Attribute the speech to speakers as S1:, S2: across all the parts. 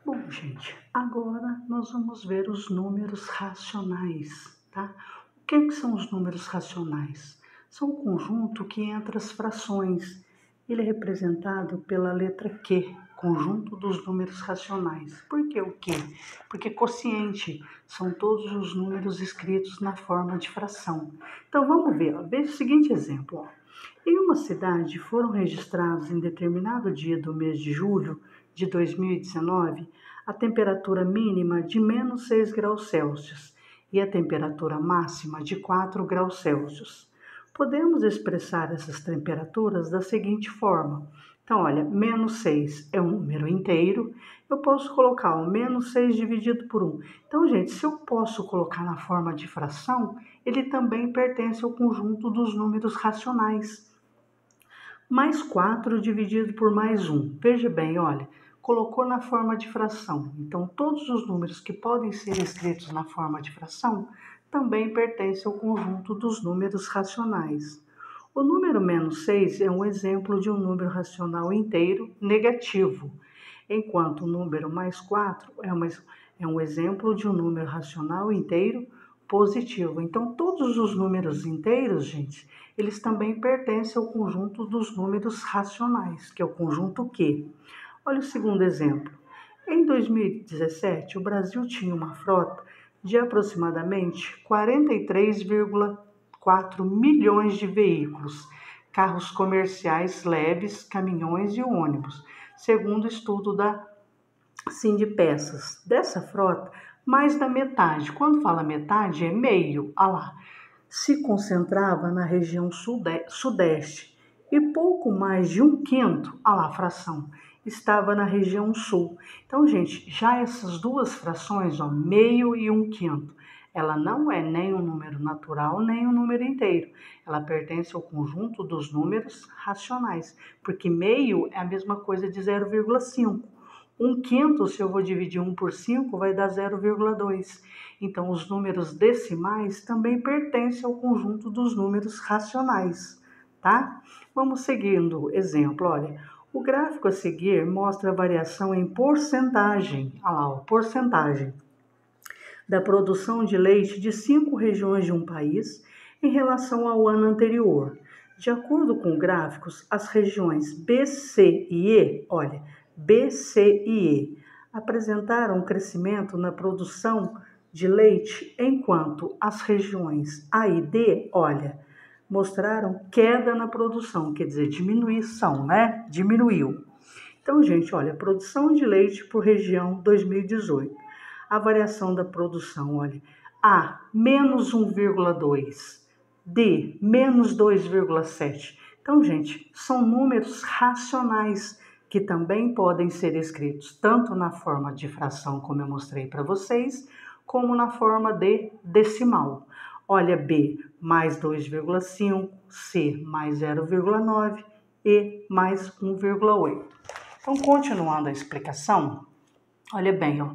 S1: Bom, gente, agora nós vamos ver os números racionais, tá? O que são os números racionais? São um conjunto que entre as frações. Ele é representado pela letra Q, conjunto dos números racionais. Por que o Q? Porque quociente são todos os números escritos na forma de fração. Então vamos ver, ó. Veja o seguinte exemplo, ó. Em uma cidade foram registrados em determinado dia do mês de julho de 2019 a temperatura mínima de menos 6 graus Celsius e a temperatura máxima de 4 graus Celsius. Podemos expressar essas temperaturas da seguinte forma. Então, olha, menos 6 é um número inteiro, eu posso colocar o menos 6 dividido por 1. Então, gente, se eu posso colocar na forma de fração, ele também pertence ao conjunto dos números racionais. Mais 4 dividido por mais 1. Veja bem, olha, colocou na forma de fração. Então, todos os números que podem ser escritos na forma de fração também pertencem ao conjunto dos números racionais. O número menos 6 é um exemplo de um número racional inteiro negativo, enquanto o número mais 4 é um exemplo de um número racional inteiro positivo. Então, todos os números inteiros, gente, eles também pertencem ao conjunto dos números racionais, que é o conjunto Q. Olha o segundo exemplo. Em 2017, o Brasil tinha uma frota de aproximadamente 43,4 milhões de veículos, carros comerciais leves, caminhões e ônibus, segundo o estudo da Sindipessas. Dessa frota, mais da metade, quando fala metade, é meio, lá, se concentrava na região sudeste e pouco mais de um quinto, lá, fração, estava na região sul. Então, gente, já essas duas frações, ó, meio e um quinto, ela não é nem um número natural, nem um número inteiro. Ela pertence ao conjunto dos números racionais, porque meio é a mesma coisa de 0,5. Um quinto, se eu vou dividir 1 por 5, vai dar 0,2. Então, os números decimais também pertencem ao conjunto dos números racionais, tá? Vamos seguindo exemplo, olha. O gráfico a seguir mostra a variação em porcentagem, olha lá, ó, porcentagem da produção de leite de 5 regiões de um país em relação ao ano anterior. De acordo com gráficos, as regiões B, C e E, olha, B, C e E, apresentaram um crescimento na produção de leite, enquanto as regiões A e D, olha, mostraram queda na produção, quer dizer, diminuição, né? Diminuiu. Então, gente, olha, produção de leite por região 2018. A variação da produção, olha, A, menos 1,2, D, menos 2,7. Então, gente, são números racionais que também podem ser escritos tanto na forma de fração, como eu mostrei para vocês, como na forma de decimal. Olha, B mais 2,5, C mais 0,9, E mais 1,8. Então, continuando a explicação, olha bem, ó,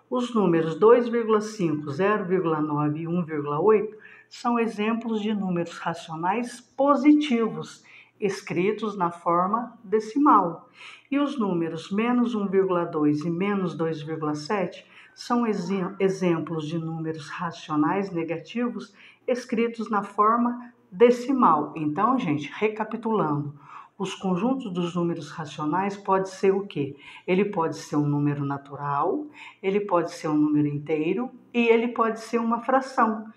S1: os números 2,5, 0,9 e 1,8 são exemplos de números racionais positivos, escritos na forma decimal. E os números menos 1,2 e menos 2,7 são exemplos de números racionais negativos, escritos na forma decimal. Então, gente, recapitulando, os conjuntos dos números racionais pode ser o quê? Ele pode ser um número natural, ele pode ser um número inteiro e ele pode ser uma fração.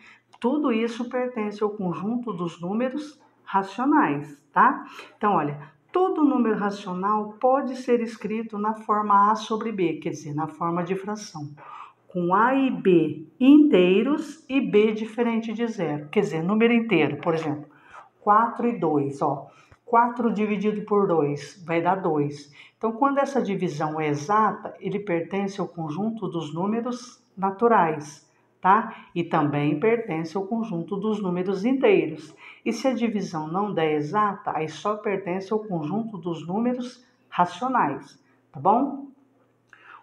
S1: Tudo isso pertence ao conjunto dos números racionais, tá? Então, olha, todo número racional pode ser escrito na forma A sobre B, quer dizer, na forma de fração, com A e B inteiros e B diferente de zero, quer dizer, número inteiro, por exemplo, 4 e 2, ó. 4 dividido por 2 vai dar 2. Então, quando essa divisão é exata, ele pertence ao conjunto dos números naturais, tá? E também pertence ao conjunto dos números inteiros. E se a divisão não der exata, aí só pertence ao conjunto dos números racionais, tá bom?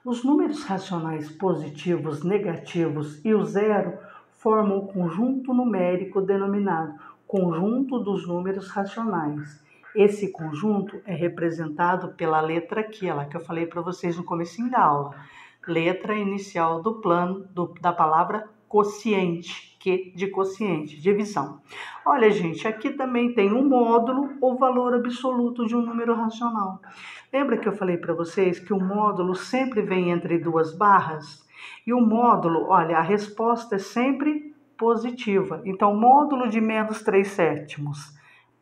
S1: Os números racionais positivos, negativos e o zero formam o conjunto numérico denominado conjunto dos números racionais. Esse conjunto é representado pela letra Q, que eu falei para vocês no comecinho da aula. letra inicial do plano da palavra quociente, Q de quociente, divisão. Olha, gente, aqui também tem um módulo ou valor absoluto de um número racional. Lembra que eu falei para vocês que o módulo sempre vem entre duas barras? E o módulo, olha, a resposta é sempre positiva. Então, módulo de menos 3/7.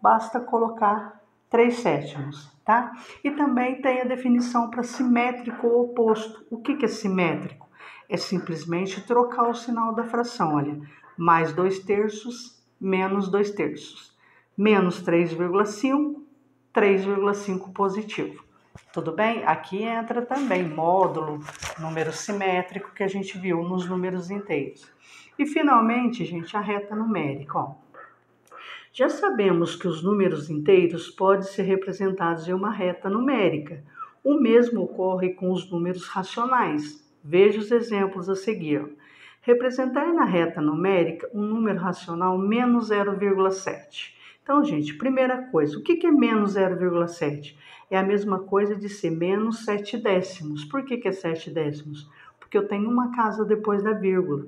S1: Basta colocar 3/7, tá? E também tem a definição para simétrico ou oposto. O que é simétrico? É simplesmente trocar o sinal da fração, olha, mais 2/3, menos 2/3. Menos 3,5, 3,5 positivo. Tudo bem? Aqui entra também módulo, número simétrico que a gente viu nos números inteiros. E finalmente, gente, a reta numérica, ó. Já sabemos que os números inteiros podem ser representados em uma reta numérica. O mesmo ocorre com os números racionais. Veja os exemplos a seguir. Representar na reta numérica um número racional menos 0,7. Então, gente, primeira coisa, o que é menos 0,7? É a mesma coisa de ser menos 7/10. Por que é 7/10? Porque eu tenho uma casa depois da vírgula.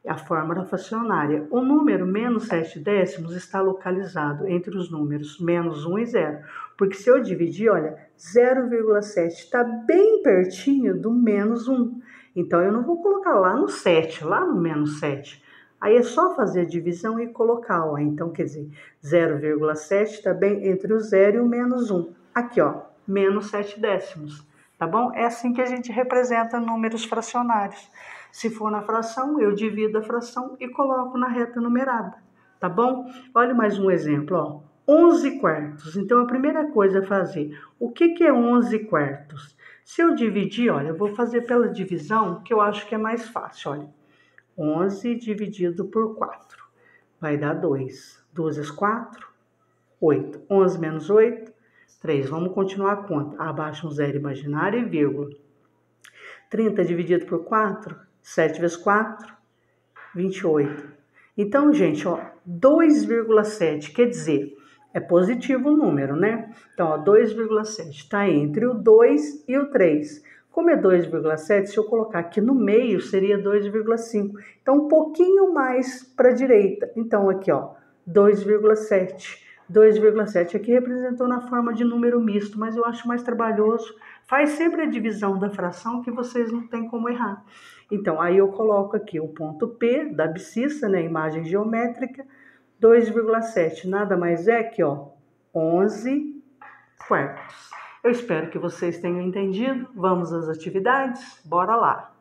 S1: É a fórmula fracionária. O número menos 7/10 está localizado entre os números menos 1 e 0. Porque se eu dividir, olha, 0,7 está bem pertinho do menos 1. Então, eu não vou colocar lá no 7, lá no menos 7. Aí é só fazer a divisão e colocar, ó. Então, quer dizer, 0,7 está bem entre o 0 e o menos 1. Aqui, ó, menos 7/10. Tá bom? É assim que a gente representa números fracionários. Se for na fração, eu divido a fração e coloco na reta numerada, tá bom? Olha mais um exemplo, ó. 11/4. Então, a primeira coisa a fazer, o que é 11/4? Se eu dividir, olha, eu vou fazer pela divisão, que eu acho que é mais fácil, olha. 11 dividido por 4 vai dar 2. 2 vezes 4, 8. 11 menos 8, 3. Vamos continuar a conta. Abaixo um zero imaginário e vírgula. 30 dividido por 4, 7 vezes 4, 28. Então, gente, ó, 2,7, quer dizer, é positivo o número, né? Então, ó, 2,7 está entre o 2 e o 3. Como é 2,7, se eu colocar aqui no meio, seria 2,5. Então, um pouquinho mais para a direita. Então, aqui, ó, 2,7. 2,7 aqui representou na forma de número misto, mas eu acho mais trabalhoso. Faz sempre a divisão da fração que vocês não tem como errar. Então, aí eu coloco aqui o ponto P da abscissa, né, imagem geométrica, 2,7. Nada mais é que, ó, 11/4. Eu espero que vocês tenham entendido. Vamos às atividades? Bora lá!